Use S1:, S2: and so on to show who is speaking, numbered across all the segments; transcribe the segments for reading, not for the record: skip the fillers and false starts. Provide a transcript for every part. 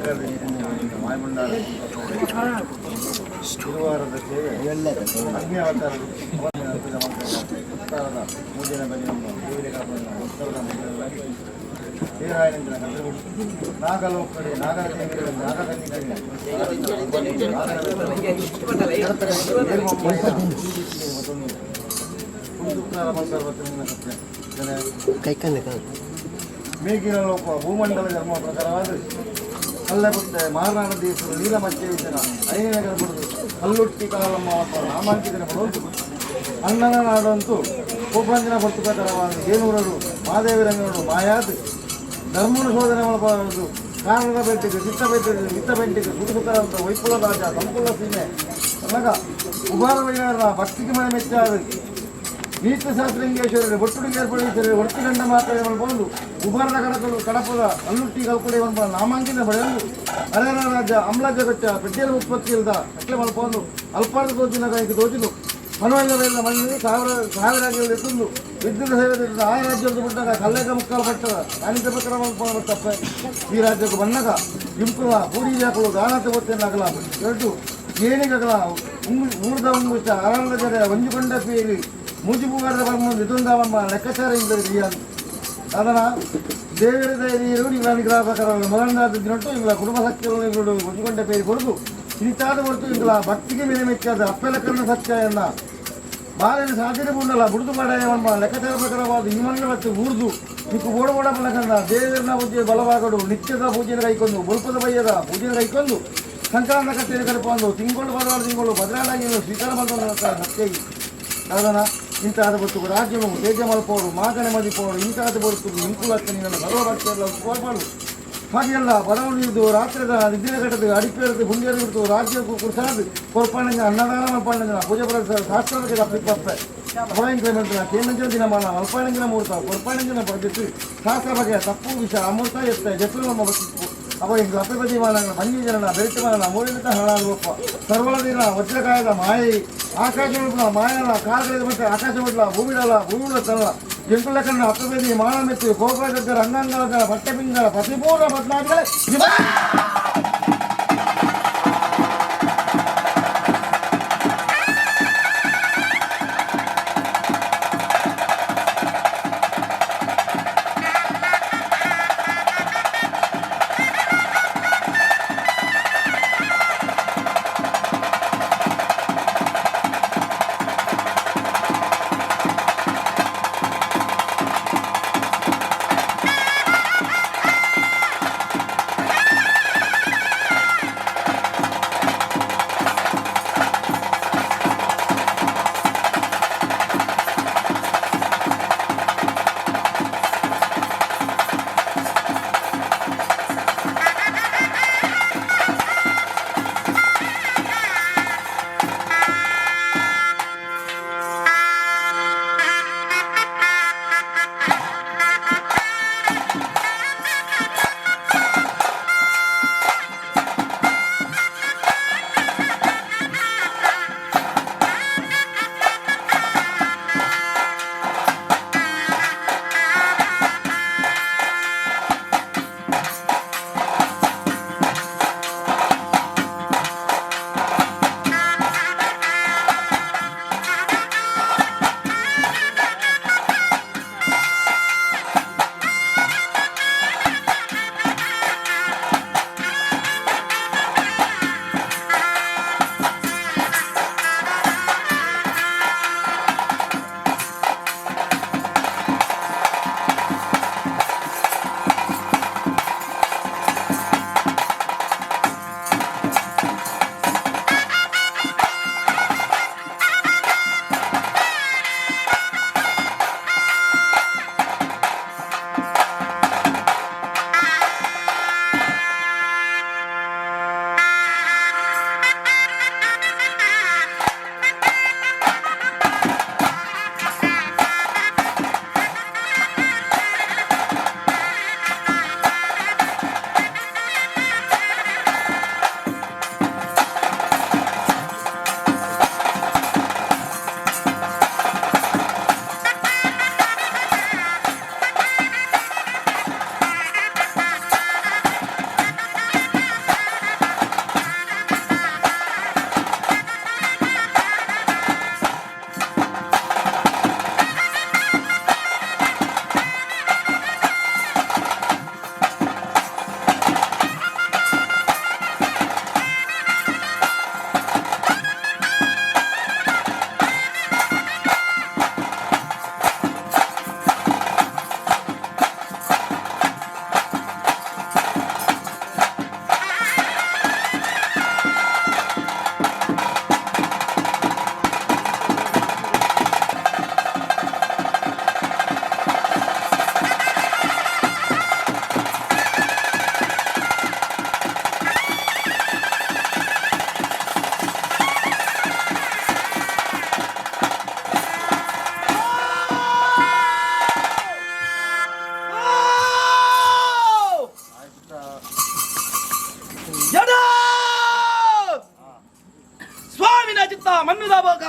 S1: ವಾಯುಮಂಡಲ ಗುರುವಾರದ ಸೇವೆ ಅಗ್ನಿ ಅವತಾರದ ಮೂಜಿನ ಬಲಿ ದೇವರಾಯನಂದಿನ ನಾಗಲೋಕಡೆ ನಾಗದೇವಿಗಳ ನಾಗಕನ್ನಿಗಳಿಗೆ ಮೇಗಿನ ಲೋಕ ಭೂಮಂಡಲ ಧರ್ಮ ಪ್ರಕಾರವಾದ ಕಲ್ಲಬುತ್ತೆ ಮಾರನಾಡ ದೇಶರು ನೀಲಮಚ್ಚೇಶ್ವರ ಐನಗರ ಬಿಡುದು ಕಲ್ಲುಟ್ಟಿ ಕಾಲಮ್ಮ ನಾಮಾಂಕಿತನ ಬರುವುದು ಅಣ್ಣನ ನಾಡಂತೂ ಕೋಪಂಜನ ಭಕ್ತಿ ಪ್ರಕಾರವಾದ ಏನೂರರು ಮಾದೇವಿರಂಗರು ಮಾಯಾದ್ ಧರ್ಮನ ಶೋಧನೆ ಮಾಡಬಾರದು ಕಾರಣದ ಬೆಟ್ಟಿಗೆ ಮಿತ್ತ ಬೆಂಟಿಗೆ ಸುಡುಸುತ್ತಾರಂತ ವೈಪುಲ ರಾಜ ಸಂಪುಲ ಸೀಮೆ ಅನ್ನಗ ಉಬಾರ ವೈನರ ಭಕ್ತಿಗೆ ಮನೆ ಮೆಚ್ಚಾದ ನೀತ ಶಾಸ್ತ್ರಂಗೇಶ್ವರರು ಒಟ್ಟುಡಿಗೆ ಏರ್ಪಡಿಸಿದರೆ ಒಟ್ಟಿಗಂಡ ಮಾತ್ರ ಬಂದು ಉಬಾರದ ಕಡಪದ ಅಲ್ಲುಟ್ಟಿ ಕಲ್ಕುಡಿ ಬಂದ ನಾಮಾಂಕಿತ ಬರೆಯಲು ಹರೇರ ರಾಜ ಅಮ್ಲಜ ಗಚ್ಚ ಪೆಡ್ಡಿಯಲ್ ಉತ್ಪತ್ತಿ ಇಲ್ಲದ ಅಟ್ಲೆ ಮಲ್ಪಂದು ಅಲ್ಪಾದ ತೋಚಿನ ಕೈಗೆ ತೋಚಿತು ಮನೋರಂಜನೆಯಿಂದ ಮಣ್ಣಿ ಸಾವಿರಾಗಿ ಎತ್ತುಂದು ವಿದ್ಯುತ್ ಸೇವೆಯಿಂದ ಆ ರಾಜ್ಯದ ಬಿಟ್ಟಾಗ ಕಲ್ಲೇಕ ಮುಕ್ಕಾಲು ಪಟ್ಟದ ಅನಿತ ಪ್ರಕಾರ ಮಲ್ಪನ ತಪ್ಪೆ ಈ ರಾಜ್ಯಕ್ಕೆ ಬಣ್ಣಗ ಇಂಪುಲ ಪೂಡಿ ಹಾಕಲು ಗಾನತೆ ಗೊತ್ತೇನಾಗಲ ಎರಡು ಏನಿಗಲ ಊರ್ದ ಉಂಗುಚ್ಚ ಆನಂದ ಜಡೆ ಒಂಜುಕೊಂಡ ಪೇರಿ ಮೂಜಿಪುಗಾರದ ಬಂದು ಇದೊಂದವಮ್ಮ ಲೆಕ್ಕಾಚಾರ ಇಲ್ಲ ಅದನ್ನ ದೇವರ ನೀರು ಇಲ್ಲ ನಿಗ್ರಹ ಪ್ರಕಾರ ಮೊದಲನಾದ ದಿನಟ್ಟು ಇಲ್ಲ ಕುಟುಂಬ ಸತ್ಯಗಳು ಒಂಜುಕೊಂಡ ಪೇರಿ ಕೊಡುದು ಇಂತಾದ ಹೊರತು ಇಲ್ಲ ಭಕ್ತಿಗೆ ಮೇಲೆ ಮೆಚ್ಚಾದ ಅಪ್ಪೆಲಕ್ಕನ್ನ ಸತ್ಯ ಎನ್ನ ಬಾಳೆನ ಸಾಧ್ಯತೆ ಉಂಡಲ್ಲ ಬುಡುದು ಮಾಡಮ್ಮ ಲೆಕ್ಕಾಚಾರ ಪ್ರಕಾರವಾದ ಹಿಮನ್ನ ಮತ್ತು ಊರ್ದು ನಿಕ್ಕು ಓಡ ಮಲಕಂದ ದೇವರನ್ನ ಪೂಜೆ ಬಲವಾಗಡು ನಿತ್ಯದ ಪೂಜೆನ ಕೈಕೊಂಡು ಬುಲ್ಪದ ಬಯ್ಯದ ಪೂಜೆನ ಕೈಕೊಂಡು ಸಂಕ್ರಾಂತ ಕಟ್ಟೆಯನ್ನು ಕರೆಕೊಂಡು ತಿಂಗಳು ಬದಲಾಗಿ ಸ್ವೀಕಾರ ಮಾಡಿಕೊಂಡು ಸತ್ಯ ಅದನ್ನ ಇಂತಾದ ಬರ್ತುಕು ರಾಜ್ಯವು ತೇಜ ಮಲ್ಪೋರು ಮಾಗಣೆ ಮದಿಪೋರು ಇಂತಾದ ಬರ್ತುಕು ಇಂಕುಲಕ್ಕನಿನ ಸರ್ವಭಕ್ತಿಯೆಲ್ಲ ಉಪವಾಸ ಹಾಗೆಲ್ಲ ಬರವಣಿದು ರಾತ್ರಿದ ನಿದ್ದಿನ ಕಟ್ಟದ ಅಡಿಪೇರದು ಗುಂಡಿಯರು ಬಿಡ್ತು ರಾಜ್ಯಕ್ಕೂ ಕುರ್ಸಾದು ಕೊರ್ಪಾಣಂಗ ಅನ್ನದಾನ ಮಲ್ಪಾಣಂಗ ಪೂಜೆ ಬರ ಶಾಸ್ತ್ರಕ್ಕೆ ತಪ್ಪಿಪ್ಪೆ ಅಪಾಯಿಂಟ್ಮೆಂಟ್ ಕೇಂದ್ರ ದಿನ ಮಾಡ ಮಲ್ಪಾಣಂಗಿನ ಮುಹೂರ್ತ ಕೊರ್ಪಾಣಂಗಿನ ಪದ್ಧತಿ ಶಾಸ್ತ್ರ ಬಗ್ಗೆ ತಪ್ಪು ವಿಷಯ ಅಮೃತ ಎತ್ತ ಜಪ್ಪು ನಮ್ಮ ಬದುಕು ಅವ ಹಿಂಗೆ ಅಪ್ಪಬದಿ ಮಾನಗಳ ಮಂಜಿ ಜನ ಬೆಳಕು ಮಾನ ಮೂಲಿತ ಹಣಾಡುವಪ್ಪ ಸರ್ವದಿನ ವಜ್ರಕಾಯದ ಮಾಯಿ ಆಕಾಶ ಉಡ್ಲ ಮಾಯಲ್ಲ ಕಾಲಗಳಿದ ಮತ್ತೆ ಆಕಾಶ ಉಡ್ಲ ಭೂಮಿಡಲ್ಲ ಭೂಮಿಡ ತಲ್ಲ ಎಂಟುಲ ಕಣ್ಣ ಅಪ್ಪಬದಿ ಮಾನ ಮೆತ್ತಿ ಕೋಪಗದ್ದರ ಅಂಗಾಂಗಗಳ ಬಟ್ಟೆ ಪಿಂಗಳ ಪ್ರತಿಪೂರ್ಣ ಬದಲಾದಿಗಳೇ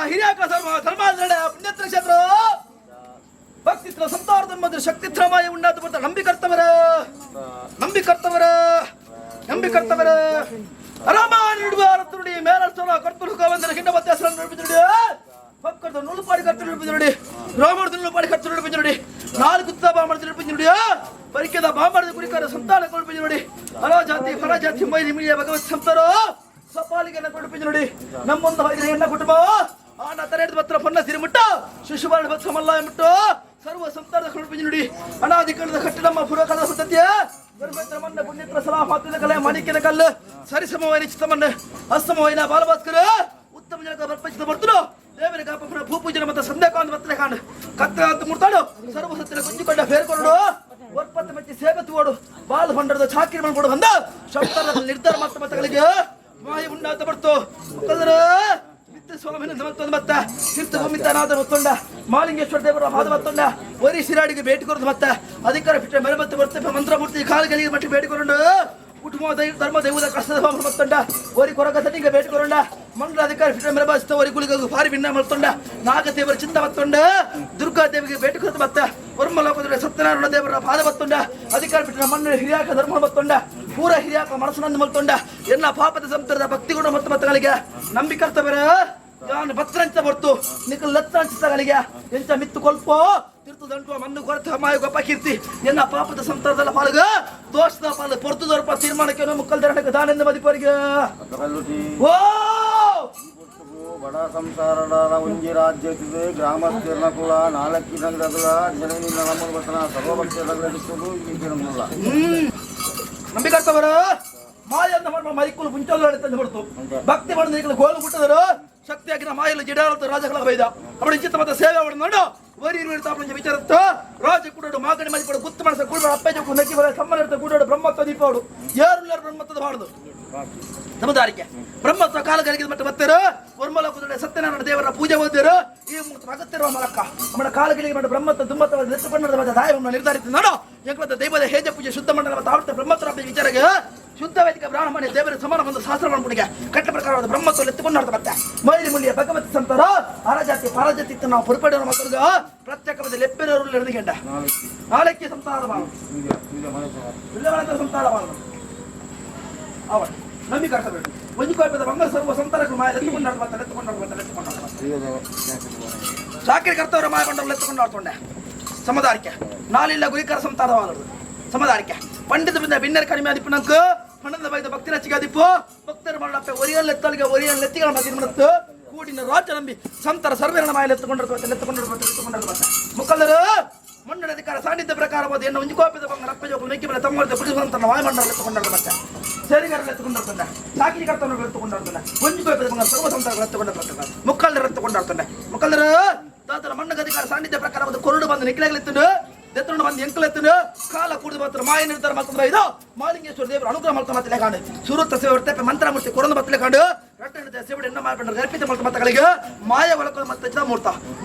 S2: ಹಿರಿಯಾಕ ಧರ್ಮಾಚರಣೆ ಪುಣ್ಯತ್ರ ಕ್ಷೇತ್ರ ಭಕ್ತಿತ್ರ ಸಂತಾರ ಧರ್ಮದ ಶಕ್ತಿತ್ರಮಾಯ ಉಂಡಾದ ಬರ್ತ ನಂಬಿಕರ್ತವರ ಅರಾಮ ನೀಡುವ ಅರತುಡಿ ಮೇಲರ್ಸೋಣ ಕರ್ತರು ಕವಂದರ ಹಿಂಡ ಮತ್ತೆ ಹೆಸರು ನೋಡಿಬಿಡಿ ಪಕ್ಕದ ನುಳುಪಾಡಿ ಕರ್ತರು ನೋಡಿಬಿಡಿ ರಾಮರ್ದ ನುಳುಪಾಡಿ ಕರ್ತರು ನೋಡಿಬಿಡಿ ನಾಲ್ಕು ಬಾಂಬರ್ದ ನೋಡಿಬಿಡಿ ಪರಿಕೆದ ಬಾಂಬರ್ದ ಕುರಿಕಾರ ಸಂತಾನ ಕೊಡ್ಬಿಡಿ ನೋಡಿ ಅಲೋ ಜಾತಿ ಪರ ಜಾತಿ ಮೈ ನಿಮಿಯ ಭಗವತ್ ಸಂತರು ಸಪಾಲಿಗೆ ಕೊಡ್ಬಿಡಿ ನೋಡಿ ನಮ್ಮೊಂದು ಹೋಗಿದ್ರೆ ಹೆಣ್ಣ ಕುಟುಂಬ ಆನ ತರೆದು ಬತ್ರ ಪನ್ನ ಸಿರಿಮುಟ್ಟ ಶಿಶುಬಾಳ ಬತ್ರ ಮಲ್ಲ ಮುಟ್ಟು ಸರ್ವ ಸಂತಾನದ ಕೊಡ್ಬಿಡಿ ನೋಡಿ ಅನಾಧಿಕರಣದ ಕಟ್ಟಡಮ್ಮ ಪುರಕದ ಪದ್ಧತಿಯ ಧರ್ಮೇಂದ್ರ ಮನ್ನ ಪುಣ್ಯತ್ರ ಸಲಾ ಮಾತಿನ ಕಲೆ ಮಾಣಿಕ್ಯದ ಕಲ್ಲು ಸರಿಸಮವೈನ ಚಿತ್ತಮನ್ನ ಅಸ್ತಮವೈನ ಬಾಲಭಾಸ್ಕರ ಉತ್ತಮ ಜನಕ ಬರ್ಪಚಿತ ಬರ್ತರು ದೇವರ ಕಾಪನ ಭೂಪೂಜನ ಮತ್ತು ಸಂಧ್ಯಾಕಾಂತ ಬತ್ತಲೆ ಕಾಂಡು ಕತ್ತ ಅಂತ ಮುರ್ತಾಡು ಸರ್ವ ಸತ್ಯನ ಕುಂಜಿಕೊಂಡ ಬೇರ್ಕೊಂಡು ಒಪ್ಪತ್ತ ಮೆಚ್ಚಿ ಸೇವೆ ತೋಡು ಬಾಲ್ ಭಂಡರದ ಚಾಕಿರಿ ಮಾಡ್ಕೊಂಡು ಬಂದ ಶಬ್ದದ ನಿರ್ಧಾರ ಮಾತ್ರ ಮತಗಳಿಗೆ ಮಾಯ ಉಂಡಾತ ಬರ್ತು ಮುಖಂದರ ಸ್ವಾಮಿನ ಮತ್ತ ತೀರ್ಥ ಭೂಮಿತನಾದ ಮತ್ತೊಂಡ ಮಾಲಿಂಗೇಶ್ವರ ದೇವರ ಪಾದ ಮತ್ತೊಂಡ ವರಿ ಶಿರಾಡಿಗೆ ಭೇಟಿ ಕೊರದು ಮತ್ತೆ ಅಧಿಕಾರ ಬಿಟ್ಟರೆ ಮೇಲೆ ಮತ್ತೆ ಬರ್ತೇವೆ ಮಂತ್ರಮೂರ್ತಿ ಕಾಲಗಳಿಗೆ ಮಟ್ಟಿ ಭೇಟಿ ಕೊರಂಡು ಕುಟುಂಬ ಧರ್ಮ ದೈವದ ಕಷ್ಟದ ಮತ್ತೊಂಡ ವರಿ ಕೊರಗ ತನಿಗೆ ಭೇಟಿ ಕೊರಂಡ ಮಂಗಳ ಅಧಿಕಾರ ಬಿಟ್ಟರೆ ಮೇಲೆ ಬಸ್ತ ವರಿ ಗುಳಿಗೆ ಭಾರಿ ಭಿನ್ನ ಮತ್ತೊಂಡ ನಾಗದೇವರ ಚಿಂತ ಮತ್ತೊಂಡ ದುರ್ಗಾ ದೇವಿಗೆ ಭೇಟಿ ಕೊರದು ಮತ್ತೆ ವರ್ಮಲೋಕದ ಸತ್ಯನಾರಾಯಣ ದೇವರ ಪಾದ ಮತ್ತೊಂಡ ಅಧಿಕಾರ ಬಿಟ್ಟರೆ ಮಣ್ಣ ಹಿರಿಯಾಕ ಧರ್ಮ ಮತ್ತೊಂಡ ಪೂರ ಹಿರಿಯಾಕ ಮನಸ್ಸನಂದು ಮಲ್ತೊಂಡ ಎಲ್ಲ ಪಾಪದ ಸಂತರದ ಭಕ್ತಿಗುಣ ಮತ್ತು ಮತಗಳಿಗೆ ನಂಬಿಕರ್ತವರ ಯಾನ್ ಭತ್ರಂಚ ಬರ್ತು ನಿಖಲ್ ಲತ್ರಂಚಿತಗಳಿಗೆ ಎಂಚ ಮಿತ್ತು ಕೊಲ್ಪೋ ತಿರ್ತು ದಂಟುವ ಮಣ್ಣು ಕೊರತ ಮಾಯ ಗೊಪ್ಪ ಕೀರ್ತಿ ಎನ್ನ ಪಾಪದ ಸಂತರದಲ್ಲ ಪಾಲ್ಗ ದೋಷದ ಪಾಲು ಪೊರ್ತು ದೊರಪ ತೀರ್ಮಾನಕ್ಕೆ ಮುಕ್ಕಲ್ ಧರಣಕ್ಕೆ ದಾನಂದ ಮದಿಪರಿಗೆ ಓ
S1: ಬಡ ಸಂಸಾರದ ಒಂಜಿ ರಾಜ್ಯತಿದೆ ಗ್ರಾಮಸ್ಥರ ಕುಲ ನಾಲ್ಕಿ ನಗರಗಳ ಜನನಿಂದ ನಮ್ಮ ಬರ್ತನ ಸರ್ವಭಕ್ತರಲ್ಲಿಸುವುದು ಈ ನಮ್ಮಲ್ಲ
S2: ನಂಬಿಕರ್ತವರು ಮಾಯನ್ನ ಮಾಡುವ ಮೈಕುಲು ಮುಂಚೆಲ್ಲ ತಂದು ಬಿಡ್ತು ಭಕ್ತಿ ಮಾಡಿದ ಗೋಲು ಬಿಟ್ಟದರು ಶಕ್ತಿಯಾಗಿನ ಮಾಯಲ್ಲ ಜಿಡಾರತ ರಾಜಗಳ ಬೈದ ಅವಳ ಚಿತ್ತ ಮತ್ತೆ ಸೇವೆ ಅವಳು ನೋಡು ವರಿ ತಾಪನ ವಿಚಾರತ್ತು ರಾಜ ಕೂಡೋಡು ಮಾಗಣಿ ಮದಿಪಡು ಗುತ್ತು ಮನಸ್ಸ ಕೂಡೋಡು ಅಪ್ಪಜಕ್ಕೂ ನಕ್ಕಿ ಬರ ಸಂಬಂಧ ಕೂಡೋಡು ಬ್ರಹ್ಮತ್ವ ದೀಪವಡು ಯಾರು ಬ್ರಹ್ಮತ್ವದ ಮಾಡುದು ಸಮುದಾಯಕ್ಕೆ ಬ್ರಹ್ಮತ್ವ ಕಾಲಗಳಿಗೆ ಮತ್ತೆ ಬತ್ತರು ವರ್ಮಲ ಕುದುರೆ ಸತ್ಯನಾರಾಯಣ ದೇವರ ಪೂಜೆ ಓದಿರು ಈ ಅಗತ್ಯರುವ ಮಲಕ್ಕ ನಮ್ಮ ಕಾಲಗಳಿಗೆ ಮಾಡಿ ಬ್ರಹ್ಮತ್ವ ತುಂಬತ್ವ ನೆತ್ತುಕೊಂಡ ದಾಯವನ್ನು ನಿರ್ಧಾರಿತ ನೋಡು ಎಂಕಂತ ದೈವದ ಹೇಜ ಪೂಜೆ ಶುದ್ಧ ಮಂಡಲ ಮತ್ತು ಆವೃತ್ತ ಬ್ರಹ್ಮತ್ವ ವಿಚಾರಕ್ಕೆ ಶುದ್ಧ ವೇದಿಕ ಬ್ರಾಹ್ಮಣ ದೇವರ ಸಮಾನ ಒಂದು ಶಾಸ್ತ್ರ ಮಾಡ್ಬಿಡಿಗೆ ಕಟ್ಟ ಪ್ರಕಾರವಾದ ಬ್ರಹ್ಮತ್ವ ಎತ್ತುಕೊಂಡು ಮತ್ತೆ ಮೈಲಿ ಮುಳ್ಳಿಯ ಭಗವತಿ ಸಂತರ ಅರಜಾತಿ ಪರಜಾತಿ ನಾವು ಪುರುಪಡಿನ ಮಕ್ಕಳಿಗೆ ಪ್ರತ್ಯೇಕವಾದ ಲೆಪ್ಪಿನವರು ನಡೆದುಕೊಂಡ ನಾಳೆಕ್ಕೆ ಸಂತಾನ ಮಾಡುದು ಸಂತಾನ ಮಾಡುದು ಅವ ನಂಬಿ ಕರ್ತಬೇಡ ಒಂದು ಕೋಪದ ಬಂಗಾರ ಸರ್ವ ಸಂತಾನಕ್ಕೆ ಮಾಯ ಎತ್ತುಕೊಂಡು ಚಾಕಿರಿ ಕರ್ತವರ ಮಾಯ ಬಂಡವರು ಎತ್ತುಕೊಂಡು ಆಡ್ಕೊಂಡೆ ಸಮದಾರಿಕೆ ನಾಲಿಲ್ಲ ಗುರಿಕರ ಸಂತಾನವಾದದ್ದು ಸಮದಾರಿಕೆ ಪಂಡಿತ ಬಿಂದ ಭಿನ್ನರ ಕಡಿಮೆ ಆದಿಪ್ಪು ನಂಕು ಪಂಡದ ಬೈದ ಭಕ್ತಿನ ಚಿಗಾದಿಪ್ಪು ಭಕ್ತರ ಮಾಡಪ್ಪ ಒರಿಯಲ್ಲೆತ್ತಲಿಗೆ ಒರಿಯಲ್ಲೆತ್ತಿಗಳ ಮಧ್ಯ ಮಾಡುತ್ತು ಕೂಡಿನ ರಾಜ್ಯ ನಂಬಿ ಸಂತರ ಸರ್ವೇರಣ ಮಾಯಲ್ಲಿ ಎತ್ತುಕೊಂಡಿರ್ಬೇಕು ಮುಖಂಡರು ಮಂಡಳ ಅಧಿಕಾರ ಸಾನ್ನಿಧ್ಯ ಪ್ರಕಾರವಾದ ಎನ್ನು ಒಂಜುಕೋಪದ ಬಂಗ ರಪ್ಪಜೋಕು ನೆಕ್ಕಿ ಮೇಲೆ ತಮ್ಮ ಪುಡಿಸುವಂತ ವಾಯುಮಂಡಲ ಎತ್ತುಕೊಂಡಿರ್ಬೇಕು ಮತ್ತೆ ಸೇರಿಗಾರರು ಎತ್ತುಕೊಂಡಿರ್ತಾನೆ ಸಾಕಿರಿ ಕರ್ತವ್ಯ ಎತ್ತುಕೊಂಡಿರ್ತಾನೆ ಒಂಜುಕೋಪದ ಬಂಗ ಸರ್ವ ಸಂತರಗಳು ಎತ್ತುಕೊಂಡಿರ್ತಾರೆ ಮುಖಂಡರು ಎತ್ತುಕೊಂಡಿರ್ತಾನೆ ಮುಖಂಡರು ತಾತರ ಮಣ್ಣಗ ಅಧಿಕಾರ ಸಾನ್ನಿಧ್ಯ ಪ್ರಕಾರವಾದ ಕೊರಡು ಬಂದು ನಿಕ್ಲೆಗಲಿತ್ತು ಎತ್ತುಕೊಂಡು ಬಂದು ಎಂಕಲೆತ್ತನು ಕಾಲ ಕುಡಿದು ಮಾತ್ರ ಮಾಯ ನಿರ್ಧಾರ ಮಾಡ್ತಾರೆ ಇದು ಮಾಲಿಂಗೇಶ್ವರ ದೇವರು ಅನುಗ್ರಹ ಮಾಡ್ತಾ ಮತ್ತೆ ಕಾಂಡು ಸುರುತ್ತ ಸೇವೆ ಹೊರತೆ ಮಂತ್ರಮೂರ್ತಿ ಕೊರಂದು ಬತ್ತಲೆ ಕಾಂಡು ರಟ್ಟಣದ ಸೇವೆ ಎಣ್ಣ ಮಾಡ್ಕೊಂಡು ಅರ್ಪಿತ ಮಾಡ್ತಾ ಮತಗಳಿಗೆ ಮಾಯ ಒಳಕೊಂಡು ಮತ್ತೆ ಚಿದ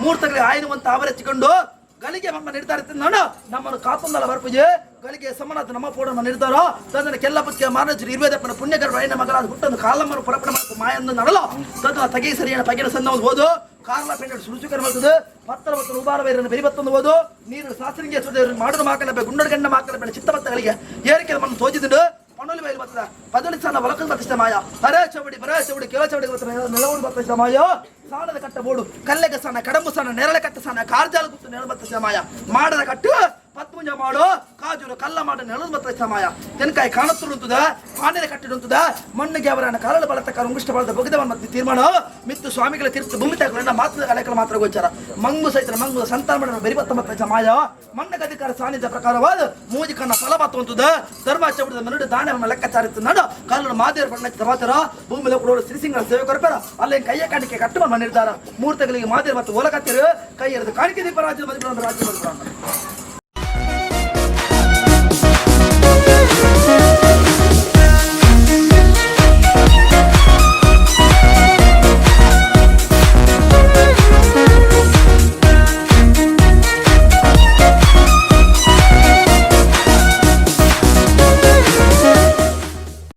S2: ಮೂರ್ತಗಳಿಗೆ ಆಯ್ದುವಂತ ಅವರೆಚ್ಚಿಕೊಂಡು ಗಲಿಗೆ ನಮ್ಮ ನಿರ್ಧಾರ ನೋಡು ನಮ್ಮನ್ನು ಕಾತೊಂದಲ್ಲ ಬರ್ಪೂಜೆ ಗಲಿಗೆ ಸಮಾನತ ನಮ್ಮ ಪೋಡ ನಿರ್ಧಾರ ತನ್ನ ಕೆಲ್ಲ ಪುತ್ತಿಗೆ ಮಾನಚರಿ ಇರುವುದಪ್ಪನ ಪುಣ್ಯಕರ ವೈನ ಮಗಲಾದ ಹುಟ್ಟೊಂದು ಕಾಲಮ್ಮರು ಪುರಪಣ ಮತ್ತು ಮಾಯನ್ನು ನಡಲು ತನ್ನ ತಗಿ ಸರಿಯನ ಪಗಿನ ಸಣ್ಣ ಓದು ಕಾರ್ಲ ಪೆಂಡ ಸುರುಚಿಕರ ಮಾಡ್ತದೆ ಪತ್ತರ ಮತ್ತು ಉಬಾರ ವೈರನ್ನು ಬೆರಿಬತ್ತೊಂದು ಓದು ನೀರು ಶಾಸ್ತ್ರಿಂಗೆ ಮಾಡುವ ಮಾಕಲಬೆ ಗುಂಡಗಣ್ಣ ಮಾಕಲಬೆ ಚಿತ್ತಮತ್ತಗಳಿಗೆ ಏರಿಕೆ ಮಣ್ಣು ತೋಜಿದ್ದು ಪಣೋಲಿ ಬಯಲು ಬರ್ತದ ಪದಳಿ ಸ್ಥಾನ ಒಲಕದ ಬತ್ತಿಸಿದ ಮಾಯ ಹರೇ ಚವಡಿ ಬರ ಚವಡಿ ಕೆಲ ಚವಡಿ ನೆಲವಡು ಬತ್ತಿಸಿದ ಮಾಯ ಸಾಣದ ಕಟ್ಟ ಬೋಡು ಕಲ್ಲೆಗ ಸ್ಥಾನ ಕಡಂಬು ಸ್ಥಾನ ನೆರಳೆ ಕಟ್ಟ ಸ್ಥಾನ ಕಾರ್ಜಾಲ ಗುತ್ತು ನೆಲ ಬತ್ತಿಸಿದ ಮಾಯ ಮಾಡದ ಕಟ್ಟು ಪತ್ಮುಂಜ ಮಾಡು ಕಾಜೂರು ಕಲ್ಲ ಮಾಡು ನೆಲದ ಬತ್ತಿಸಿದ ಮಾಯ ತೆನಕಾಯಿ ಕಾಣುತ್ತುಂಟದ ಪಾಂಡಿನ ಕಟ್ಟಿಡುಂಟದ ಮಣ್ಣಿಗೆ ಅವರನ್ನ ಕರಳು ಬಳತಕ್ಕ ಉಂಗಿಷ್ಟ ಬಳದ ಬಗೆದವನ್ನ ಮತ್ತೆ ತೀರ್ಮಾನ ಮಿತ್ತು ಸ್ವಾಮಿಗಳ ತೀರ್ಥ ಭೂಮಿ ತಗೊಂಡ ಮಾತ್ರ ಕಲೆಕಲ ಮಾತ್ರ ಗೋಚಾರ ಮಂಗು ಸಹಿತ ಮಂಗು ಸಂತಾನ ಮಾಡಿದ ಬೆರಿಬತ್ತ ಮತ್ತೆ ಮಾಯ ಮಣ್ಣಗ ಅಧಿಕಾರ ಸಾನ್ನಿಧ್ಯ ಪ್ರಕಾರವಾದ ಮೂಜಿ ಕಣ್ಣ ಫಲ ಬತ್ತುವಂತದ ಧರ್ಮ ಚೌಡದ ನಡು ದಾನವನ್ನ ಲೆಕ್ಕಾಚಾರಿತ್ತು ನಡು ಕಾಲನ ಮಾದೇವರ ಬಣ್ಣ ಮಾತರ ಭೂಮಿ ಕೊಡೋಡು ಶ್ರೀಸಿಂಗರ ಸೇವೆ ಕೊರಪೇರ ಅಲ್ಲಿ ಕೈಯ ಕಾಣಿಕೆ ಕಟ್ಟುವ ನಿರ್ಧಾರ ಮೂರ್ತಗಳಿಗೆ ಮಾದೇವ ಮತ್ತು ಒಲಗತ್ತಿರು ಕೈ ಎರೆದು ಕಾಣಿಕೆ ದೀಪ ರಾಜ್ಯದ ಮಧ್ಯ ರಾಜ್ಯ